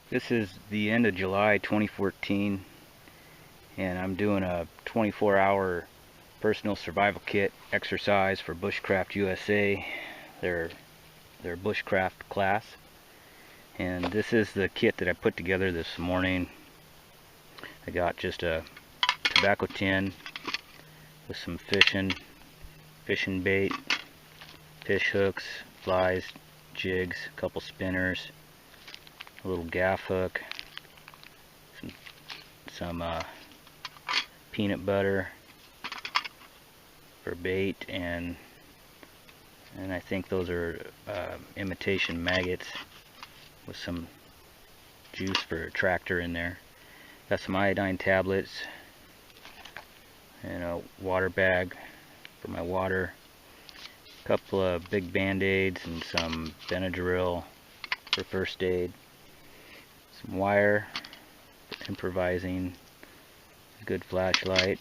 This is the end of July 2014, and I'm doing a 24-hour personal survival kit exercise for Bushcraft USA, their bushcraft class. And this is the kit that I put together this morning. I got just a tobacco tin with some fishing bait, fish hooks, flies, jigs, a couple spinners, a little gaff hook, some peanut butter for bait, and I think those are imitation maggots with some juice for a tractor in there. Got some iodine tablets and a water bag for my water, a couple of big band-aids and some Benadryl for first aid, some wire for improvising, a good flashlight.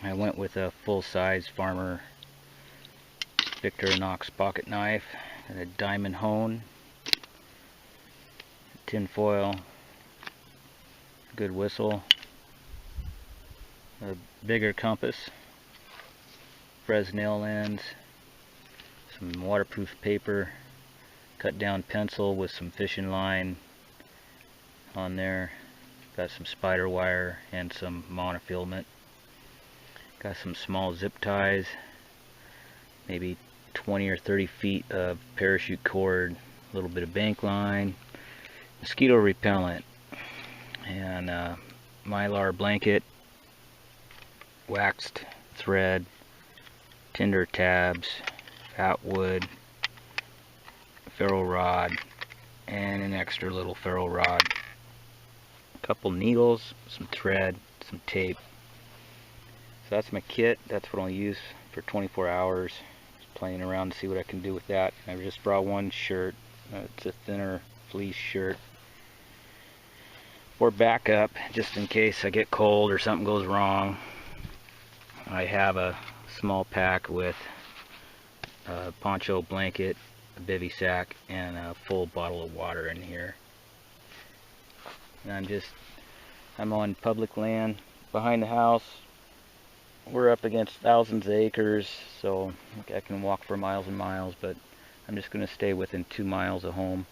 I went with a full-size Farmer Victorinox pocket knife and a diamond hone, tin foil, good whistle, a bigger compass, Fresnel lens, some waterproof paper, cut down pencil with some fishing line on there, got some spider wire and some monofilament, got some small zip ties, maybe 20 or 30 feet of parachute cord, a little bit of bank line, mosquito repellent, and mylar blanket, waxed thread, tinder tabs, fat wood, ferro rod, and an extra little ferro rod, a couple needles, some thread, some tape. So that's my kit. That's what I'll use for 24 hours. Just playing around to see what I can do with that. I just brought one shirt. It's a thinner fleece shirt for backup, just in case I get cold or something goes wrong. I have a small pack with a poncho blanket, a bivy sack, and a full bottle of water in here. And I'm on public land behind the house. We're up against thousands of acres, so I can walk for miles and miles, but I'm just going to stay within 2 miles of home.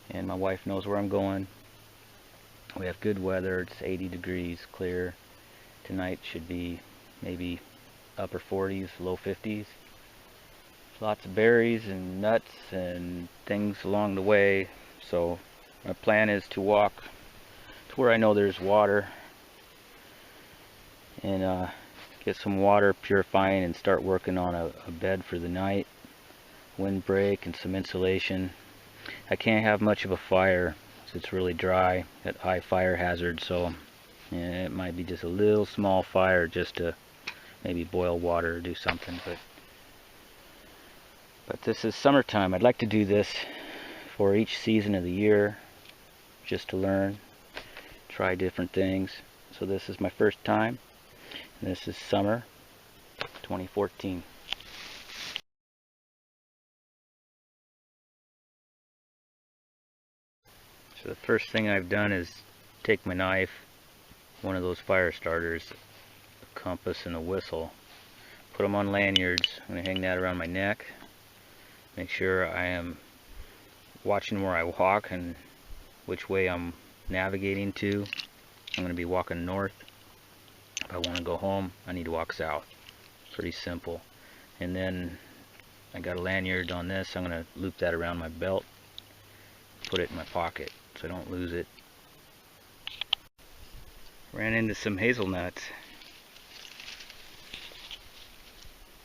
And my wife knows where I'm going. We have good weather. It's 80 degrees clear. Tonight should be maybe upper 40s, low 50s. Lots of berries and nuts and things along the way. So my plan is to walk to where I know there's water and get some water purifying and start working on a bed for the night, windbreak, and some insulation. I can't have much of a fire, so it's really dry, at high fire hazard, so yeah, it might be just a little small fire just to maybe boil water or do something, but this is summertime. I'd like to do this for each season of the year, just to learn, try different things. So this is my first time, and this is summer 2014. So the first thing I've done is take my knife, one of those fire starters, a compass, and a whistle, put them on lanyards. I'm going to hang that around my neck, make sure I am watching where I walk and which way I'm navigating to. I'm going to be walking north. If I want to go home, I need to walk south. Pretty simple. And then I got a lanyard on this. I'm going to loop that around my belt, put it in my pocket so I don't lose it. Ran into some hazelnuts,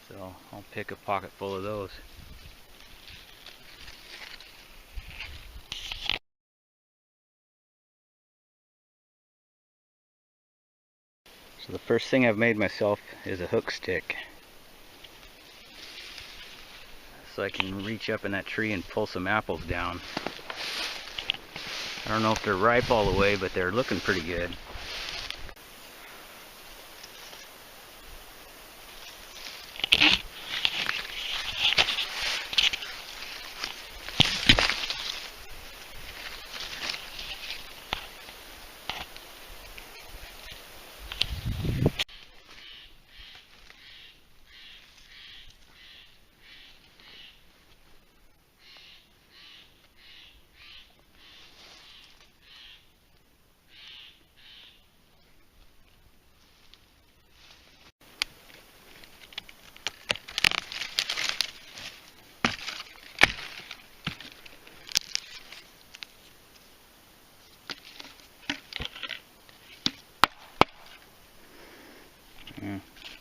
so I'll pick a pocket full of those. So the first thing I've made myself is a hook stick, so I can reach up in that tree and pull some apples down. I don't know if they're ripe all the way, but they're looking pretty good.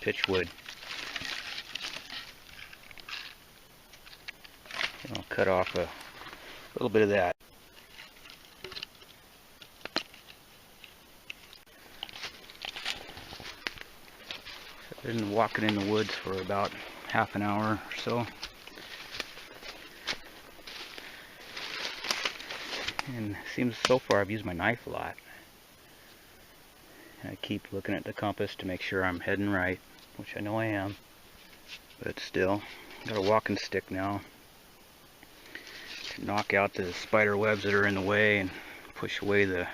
pitch wood. And I'll cut off a little bit of that. So I've been walking in the woods for about half an hour or so. And it seems so far I've used my knife a lot. I keep looking at the compass to make sure I'm heading right, which I know I am, but still, got a walking stick now to knock out the spider webs that are in the way and push away the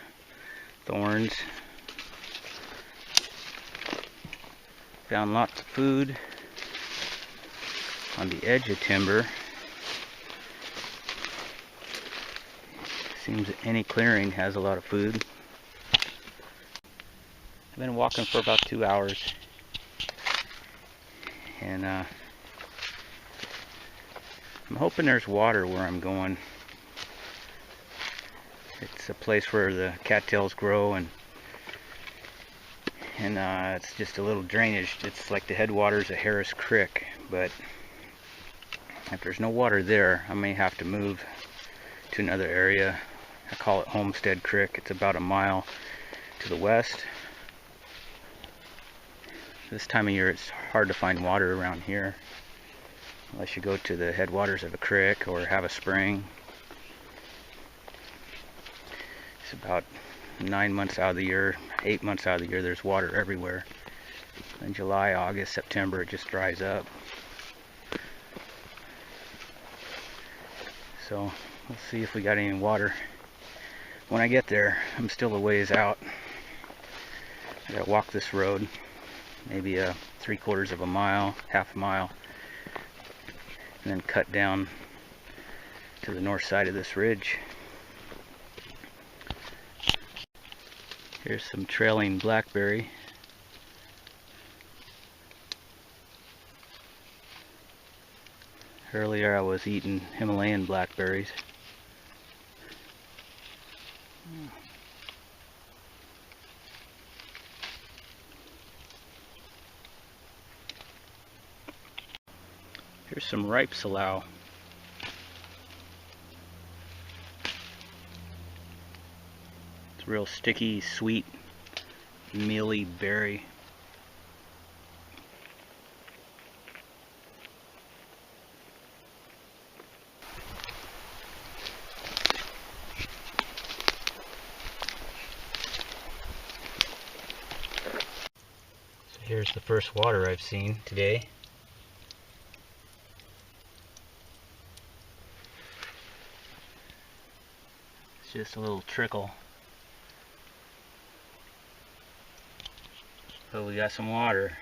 thorns. Found lots of food on the edge of timber. Seems that any clearing has a lot of food. I've been walking for about 2 hours, and I'm hoping there's water where I'm going. It's a place where the cattails grow, and it's just a little drainage. It's like the headwaters of Harris Creek, but if there's no water there, I may have to move to another area. I call it Homestead Creek. It's about a mile to the west. This time of year it's hard to find water around here unless you go to the headwaters of a creek or have a spring. It's about 9 months out of the year, 8 months out of the year, there's water everywhere. In July, August, September, it just dries up. So we'll see if we got any water when I get there. I'm still a ways out. I gotta walk this road, maybe 3/4 of a mile, half a mile, and then cut down to the north side of this ridge. Here's some trailing blackberry. Earlier I was eating Himalayan blackberries. Here's some ripe salal. It's a real sticky, sweet, mealy berry. So here's the first water I've seen today. Just a little trickle. So we got some water.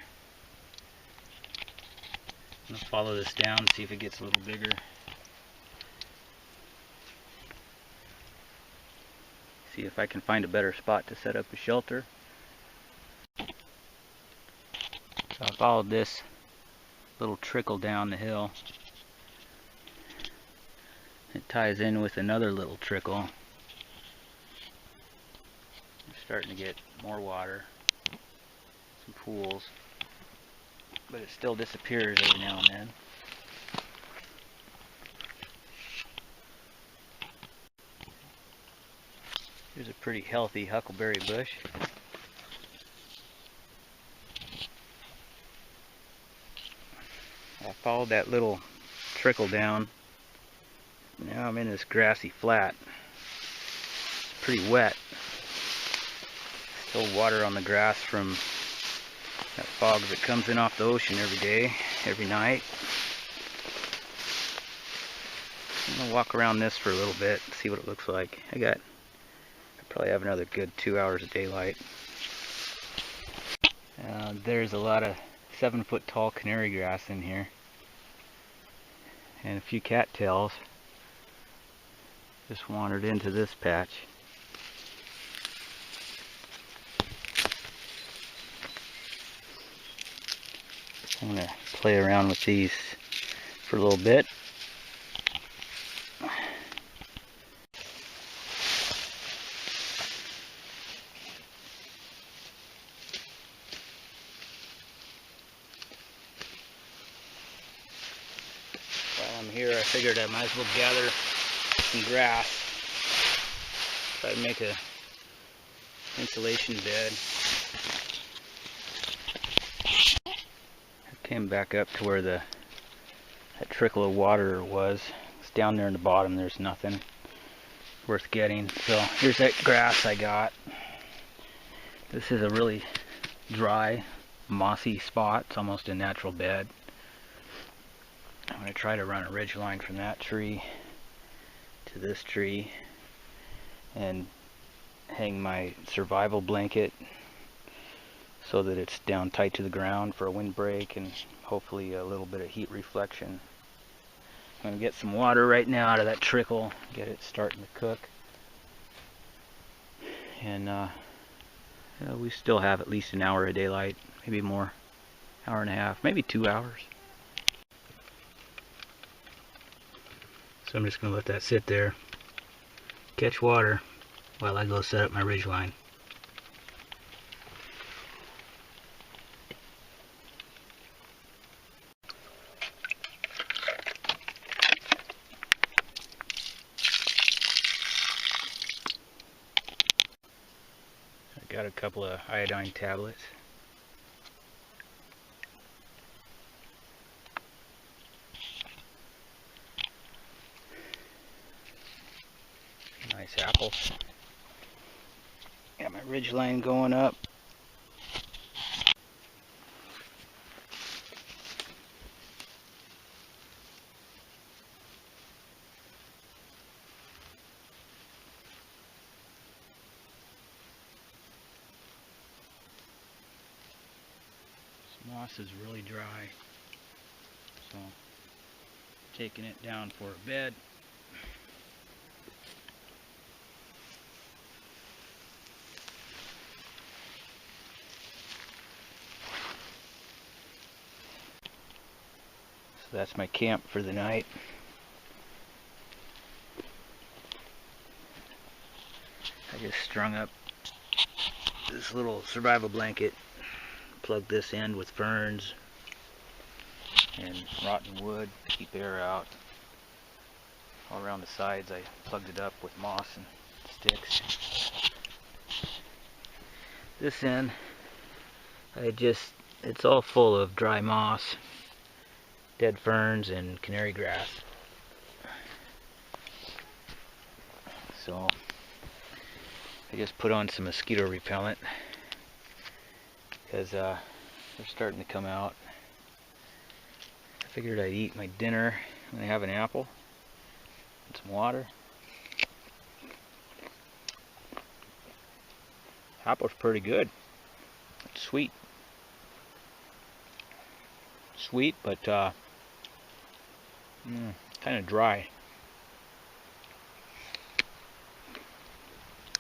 I'm gonna follow this down and see if it gets a little bigger. See if I can find a better spot to set up a shelter. So I followed this little trickle down the hill. It ties in with another little trickle. Starting to get more water, some pools, but it still disappears every now and then. Here's a pretty healthy huckleberry bush. I followed that little trickle down. Now I'm in this grassy flat. It's pretty wet. Still water on the grass from that fog that comes in off the ocean every day, every night. I'm gonna walk around this for a little bit, see what it looks like. I probably have another good 2 hours of daylight. There's a lot of 7-foot tall canary grass in here, and a few cattails just wandered into this patch. I'm going to play around with these for a little bit. here, I figured I might as well gather some grass. Try to make a insulation bed. I came back up to where that trickle of water was. It's down there in the bottom. There's nothing worth getting. So here's that grass I got. This is a really dry, mossy spot. It's almost a natural bed. I'm going to try to run a ridge line from that tree to this tree and hang my survival blanket so that it's down tight to the ground for a windbreak and hopefully a little bit of heat reflection. I'm going to get some water right now out of that trickle, get it starting to cook. And we still have at least an hour of daylight, maybe more, hour and a half, maybe 2 hours. So I'm just going to let that sit there, catch water, while I go set up my ridge line. I got a couple of iodine tablets. Nice apples. Got my ridge line going up. This moss is really dry, so taking it down for a bed. So that's my camp for the night. I just strung up this little survival blanket, plugged this end with ferns and rotten wood to keep air out. All around the sides I plugged it up with moss and sticks. This end, it's all full of dry moss, dead ferns, and canary grass. So I just put on some mosquito repellent because they're starting to come out. I figured I'd eat my dinner when I have an apple and some water. Apple's pretty good. It's sweet. Sweet, but kind of dry.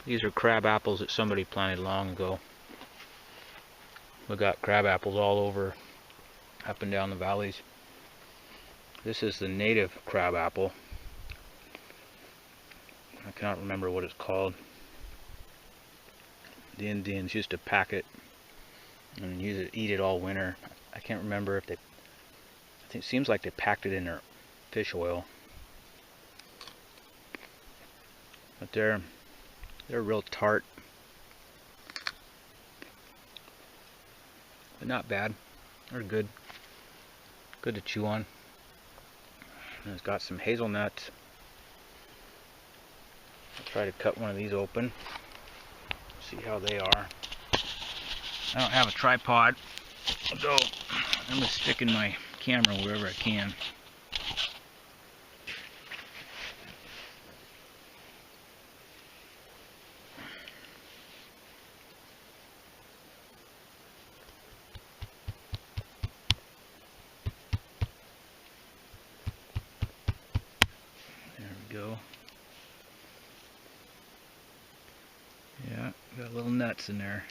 These are crab apples that somebody planted long ago. We got crab apples all over, up and down the valleys. This is the native crab apple. I cannot remember what it's called. The Indians used to pack it and eat it all winter. I can't remember if they, I think it seems like they packed it in their fish oil. But they're real tart. But not bad. They're good. Good to chew on. And it's got some hazelnuts. I'll try to cut one of these open. See how they are. I don't have a tripod, so I'm just sticking my camera wherever I can. There we go. Yeah, got little nuts in there.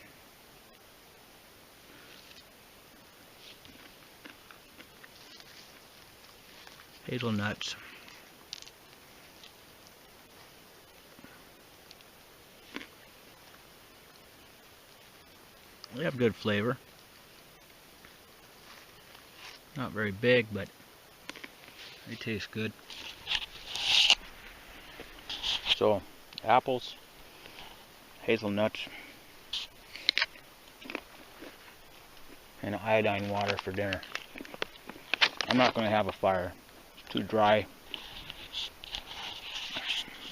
Hazelnuts. They have good flavor. Not very big, but They taste good. So, apples, hazelnuts, and iodine water for dinner. I'm not going to have a fire. It's too dry,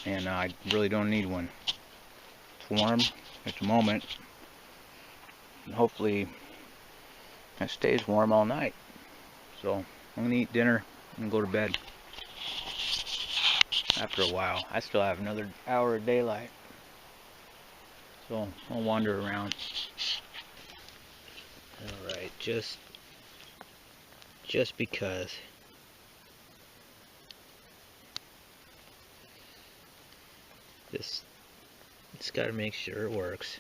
and I really don't need one. It's warm at the moment, and hopefully it stays warm all night. So I'm going to eat dinner and go to bed. After a while, I still have another hour of daylight, so I'll wander around. Alright, just because it's got to make sure it works.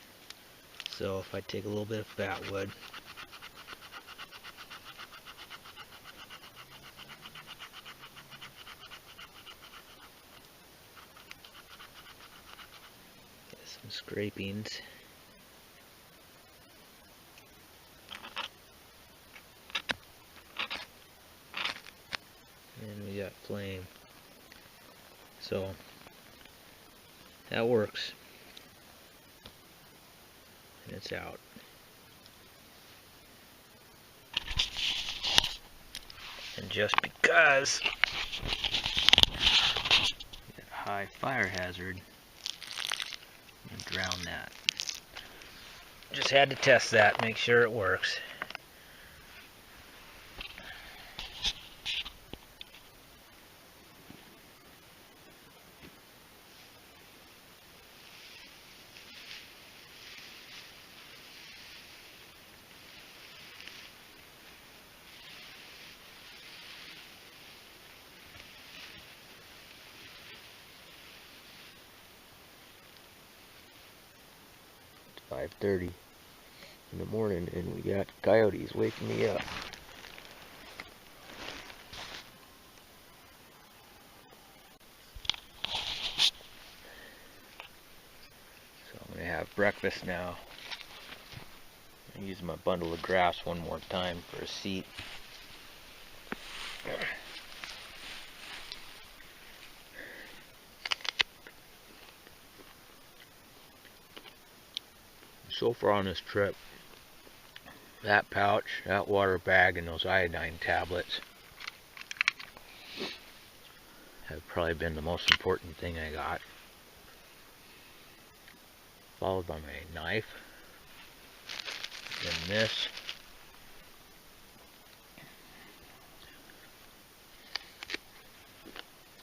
So if I take a little bit of fat wood, get some scrapings. And we got flame. So that works. And it's out. And just because that high fire hazard, I'm gonna drown that. Just had to test that, make sure it works. It's 5:30 in the morning and we got coyotes waking me up. So I'm gonna have breakfast now. I use my bundle of grass one more time for a seat. So far on this trip, that pouch, that water bag, and those iodine tablets have probably been the most important thing I got. Followed by my knife, then this,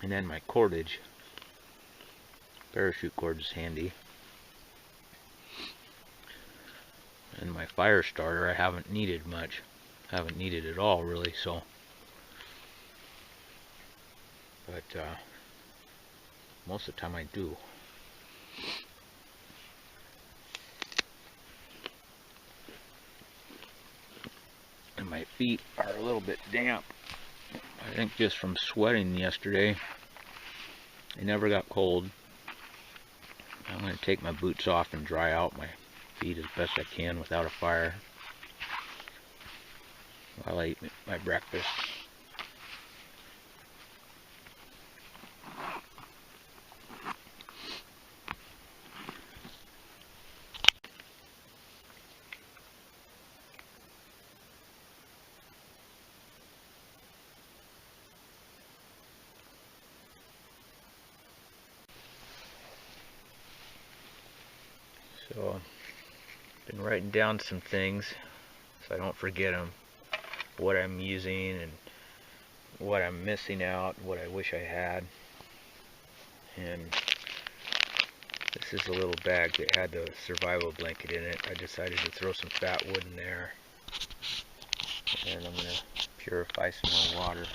and then my cordage. Parachute cord is handy. And my fire starter I haven't needed much. Haven't needed at all really, so. But most of the time I do. And my feet are a little bit damp. I think just from sweating yesterday. They never got cold. I'm going to take my boots off and dry out my feet as best I can without a fire while I eat my breakfast. So I've been writing down some things so I don't forget them, what I'm using and what I'm missing out, what I wish I had. And this is a little bag that had the survival blanket in it. I decided to throw some fat wood in there, and I'm going to purify some more water.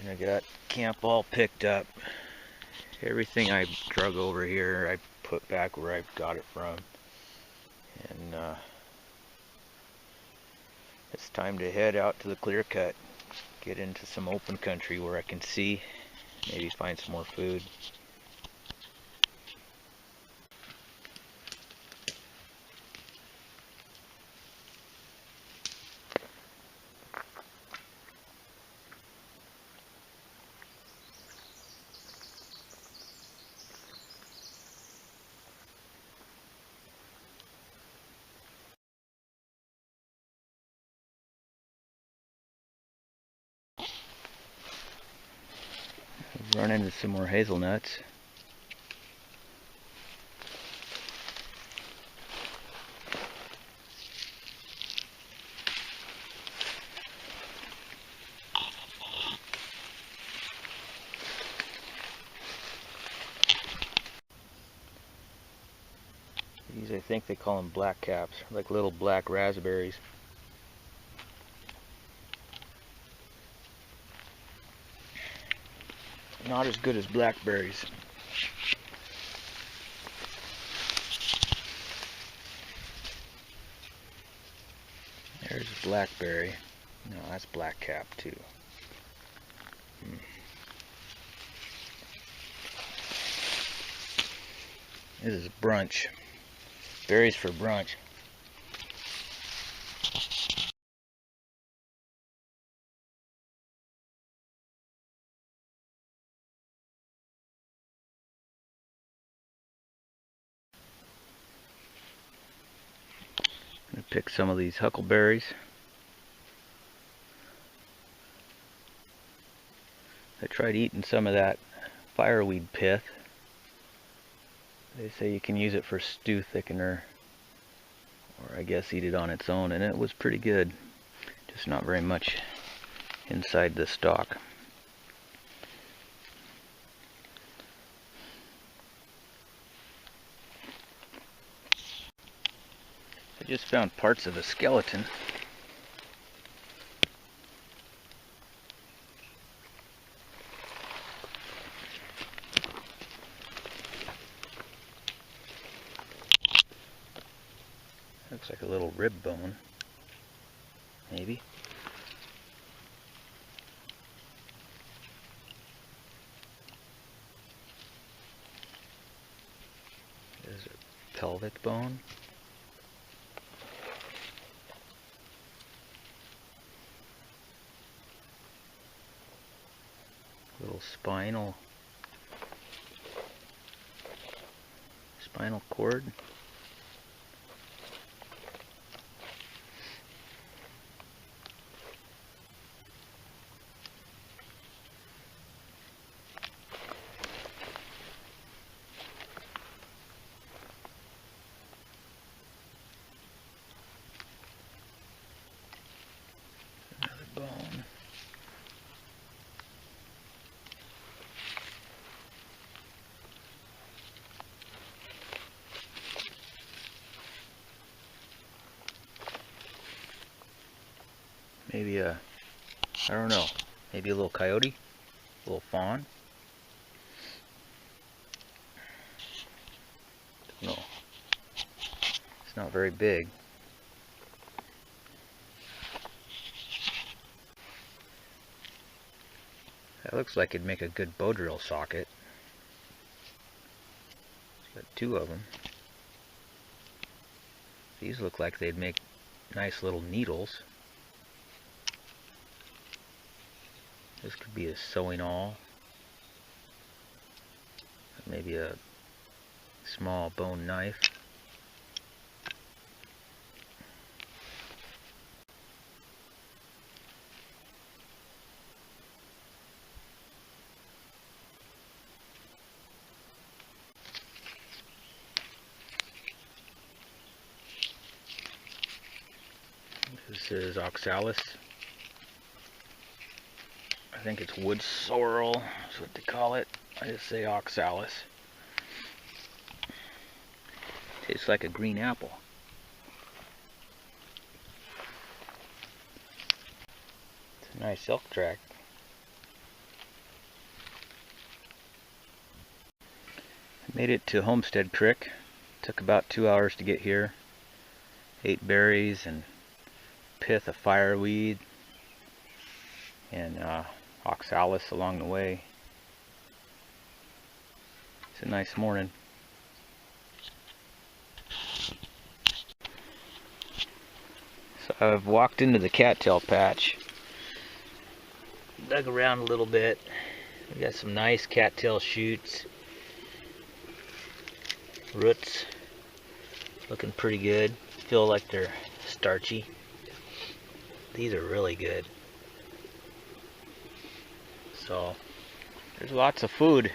I got camp all picked up. Everything I drug over here, I put back where I got it from. And it's time to head out to the clear cut. Get into some open country where I can see, maybe find some more food. Run into some more hazelnuts. These, I think they call them black caps, like little black raspberries. Not as good as blackberries. There's blackberry. No, that's black cap too. This is brunch. Berries for brunch. I'm gonna pick some of these huckleberries. I tried eating some of that fireweed pith. They say you can use it for stew thickener, or I guess eat it on its own, and it was pretty good. Just not very much inside the stalk. I just found parts of a skeleton. Looks like a little rib bone, maybe. There's a pelvic bone. Little spinal cord. Another bone. Maybe I don't know, maybe a little coyote, a little fawn. No, it's not very big. That looks like it'd make a good bow drill socket. It's got two of them. These look like they'd make nice little needles. This could be a sewing awl. Maybe a small bone knife. This is oxalis. I think it's wood sorrel, that's what they call it. I just say oxalis. Tastes like a green apple. It's a nice elk track. Made it to Homestead Creek. Took about 2 hours to get here. Ate berries and pith of fireweed and oxalis along the way. It's a nice morning. So I've walked into the cattail patch. Dug around a little bit. We got some nice cattail shoots. Roots looking pretty good. Feel like they're starchy. These are really good. So there's lots of food.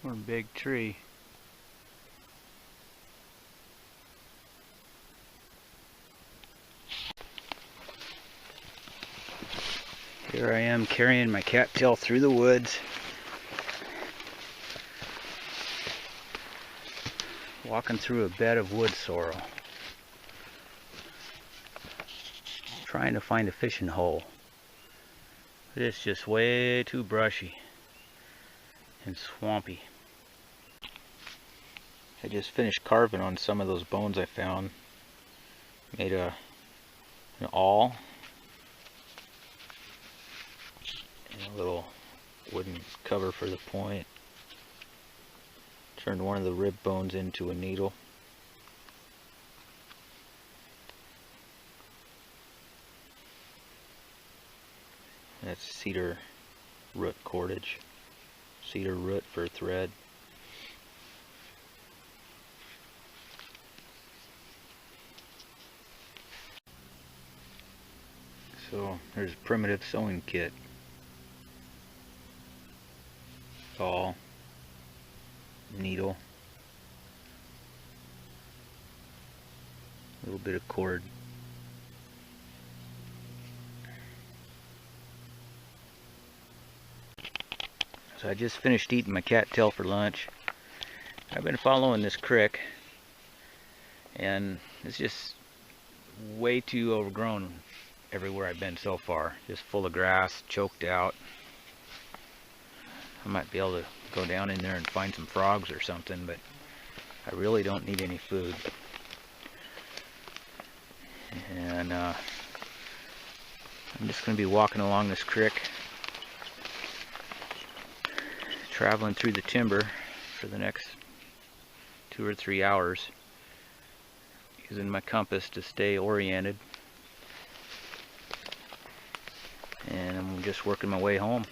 One big tree. Here I am carrying my cattail through the woods. Walking through a bed of wood sorrel. Trying to find a fishing hole. It's just way too brushy and swampy. I just finished carving on some of those bones I found. Made an awl. And a little wooden cover for the point. Turned one of the rib bones into a needle. That's cedar root cordage. Cedar root for thread. So there's a primitive sewing kit. Awl, needle, a little bit of cord. So I just finished eating my cattail for lunch. I've been following this creek and it's just way too overgrown everywhere I've been so far. Just full of grass, choked out. I might be able to go down in there and find some frogs or something, but I really don't need any food. And I'm just going to be walking along this creek, traveling through the timber for the next 2 or 3 hours, using my compass to stay oriented. And I'm just working my way home.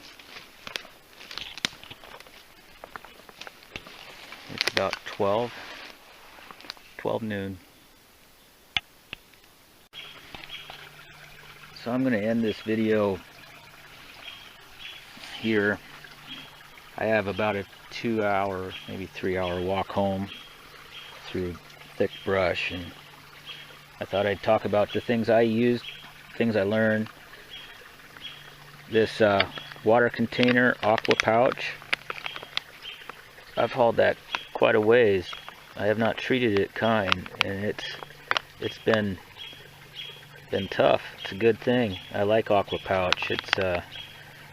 It's about 12 noon. So I'm going to end this video here. I have about a 2 hour, maybe 3 hour walk home through thick brush, and I thought I'd talk about the things I used, things I learned. This water container aqua pouch, I've hauled that quite a ways. I have not treated it kind, and it's been tough. It's a good thing. I like aqua pouch. It's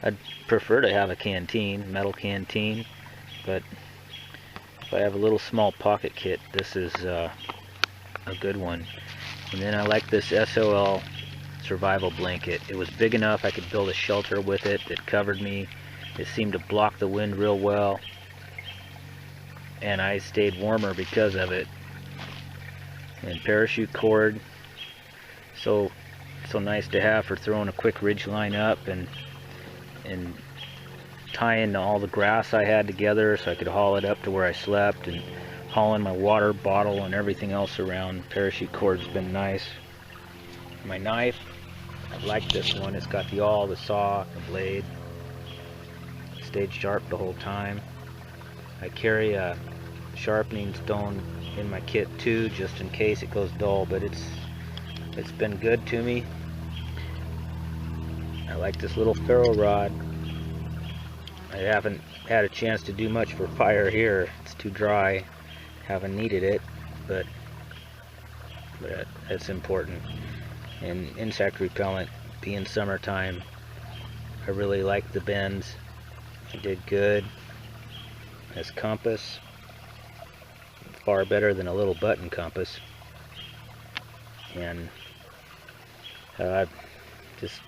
I'd prefer to have a canteen, metal canteen, but if I have a little small pocket kit, this is a good one. And then I like this SOL survival blanket. It was big enough I could build a shelter with it that covered me. It seemed to block the wind real well, and I stayed warmer because of it. And parachute cord, so nice to have for throwing a quick ridge line up and tying all the grass I had together so I could haul it up to where I slept, and hauling my water bottle and everything else around. Parachute cord's been nice. My knife, I like this one. It's got the awl, the saw, the blade. Stayed sharp the whole time. I carry a sharpening stone in my kit too, just in case it goes dull, but it's been good to me. I like this little ferro rod. I haven't had a chance to do much for fire here. It's too dry. Haven't needed it, but it's important. And insect repellent, being summertime, I really liked the bends. I did good. As compass, far better than a little button compass. And just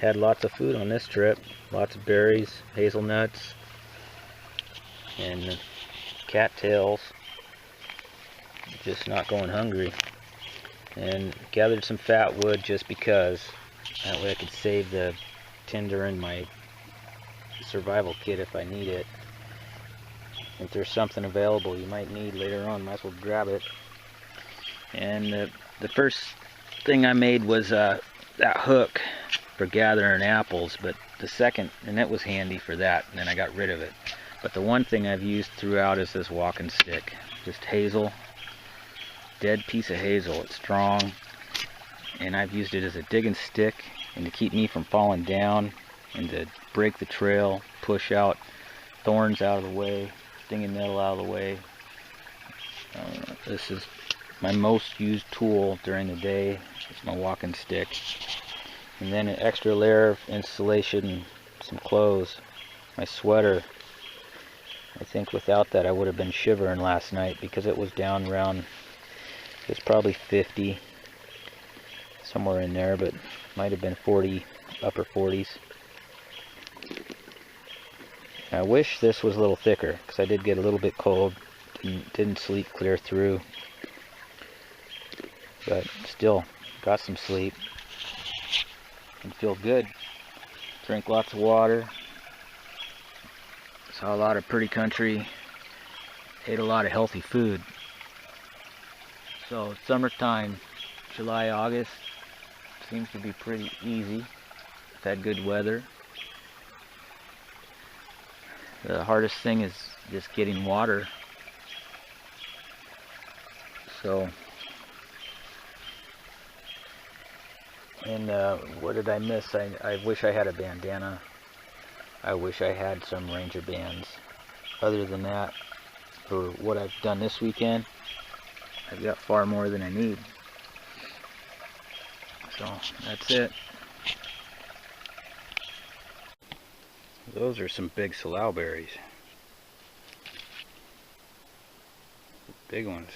had lots of food on this trip. Lots of berries, hazelnuts, and cattails. Just not going hungry. And gathered some fat wood just because. That way I could save the tinder in my survival kit if I need it. If there's something available you might need later on, might as well grab it. And the first thing I made was that hook for gathering apples, but the second, and it was handy for that, and then I got rid of it. But the one thing I've used throughout is this walking stick. Just hazel, dead piece of hazel. It's strong, and I've used it as a digging stick and to keep me from falling down and to break the trail, push out thorns out of the way, stinging nettle out of the way. This is my most used tool during the day. It's my walking stick. And then an extra layer of insulation, some clothes, my sweater. I think without that I would have been shivering last night because it was down around, it's probably 50, somewhere in there, but might have been 40, upper 40s. I wish this was a little thicker because I did get a little bit cold, didn't sleep clear through, but still got some sleep and feel good. Drink lots of water, saw a lot of pretty country, ate a lot of healthy food. So summertime, July, August, seems to be pretty easy. We've had good weather. The hardest thing is just getting water. So, and what did I miss? I wish I had a bandana. I wish I had some ranger bands. Other than that, for what I've done this weekend, I've got far more than I need. So, that's it. Those are some big salal berries. Big ones.